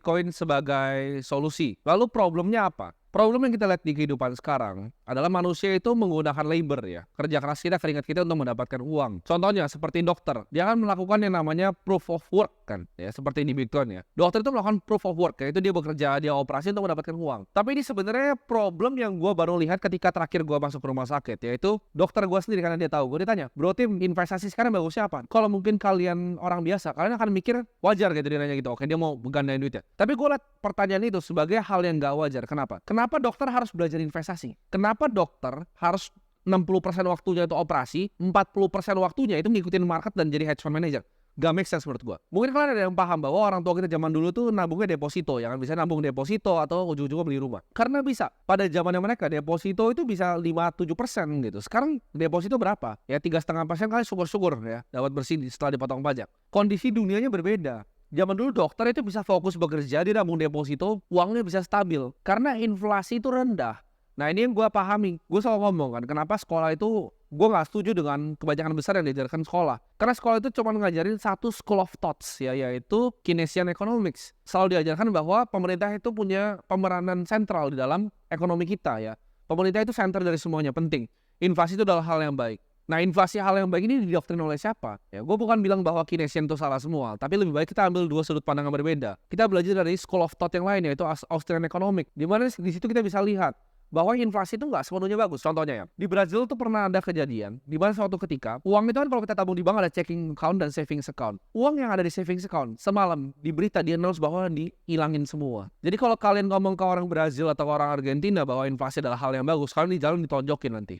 Bitcoin sebagai solusi. Lalu problemnya apa? Problem yang kita lihat di kehidupan sekarang adalah manusia itu menggunakan labor ya. Kerja keras kita, keringat kita untuk mendapatkan uang. Contohnya seperti dokter, dia akan melakukan yang namanya proof of work kan, ya seperti di Bitcoin ya. Dokter itu melakukan proof of work, yaitu dia bekerja, dia operasi untuk mendapatkan uang. Tapi ini sebenarnya problem yang gue baru lihat ketika terakhir gue masuk ke rumah sakit, yaitu dokter gue sendiri karena dia tahu. Gue ditanya, bro Tim, investasi sekarang bagusnya apa? Kalau mungkin kalian orang biasa, kalian akan mikir wajar gitu dia nanya gitu. Oke, dia mau menggandain duitnya. Tapi gue lihat pertanyaan itu sebagai hal yang gak wajar. Kenapa? Kenapa dokter harus belajar investasi? Kenapa dokter harus 60% waktunya itu operasi, 40% waktunya itu ngikutin market dan jadi hedge fund manager? Gak make sense menurut gua. Mungkin kalian ada yang paham bahwa orang tua kita zaman dulu tuh nabungnya deposito, yang bisa nabung deposito atau ujung-ujungnya beli rumah. Karena bisa. Pada zamannya mereka deposito itu bisa 5-7% gitu. Sekarang deposito berapa? Ya 3,5% kali syukur-syukur ya dapat bersih setelah dipotong pajak. Kondisi dunianya berbeda. Zaman dulu dokter itu bisa fokus bekerja, dia nabung deposito, uangnya bisa stabil. Karena inflasi itu rendah. Nah ini yang gue pahami. Gue selalu ngomong kan, kenapa sekolah itu, gue gak setuju dengan kebanyakan besar yang diajarkan sekolah. Karena sekolah itu cuma ngajarin satu school of thoughts, ya, yaitu Keynesian Economics. Selalu diajarkan bahwa pemerintah itu punya pemeranan sentral di dalam ekonomi kita ya. Pemerintah itu center dari semuanya, penting. Inflasi itu adalah hal yang baik. Nah inflasi hal yang baik ini didoktrin oleh siapa? Ya, gue bukan bilang bahwa Keynesian itu salah semua, tapi lebih baik kita ambil dua sudut pandang yang berbeda. Kita belajar dari school of thought yang lain, yaitu Austrian Economic, di mana di situ kita bisa lihat bahwa inflasi itu nggak sepenuhnya bagus. Contohnya ya, di Brazil tuh pernah ada kejadian di mana suatu ketika uang itu kan kalau kita tabung di bank ada checking account dan savings account. Uang yang ada di savings account semalam di berita di announce bahwa dihilangin semua. Jadi kalau kalian ngomong ke orang Brazil atau orang Argentina bahwa inflasi adalah hal yang bagus, kalian di jalan ditonjokin nanti.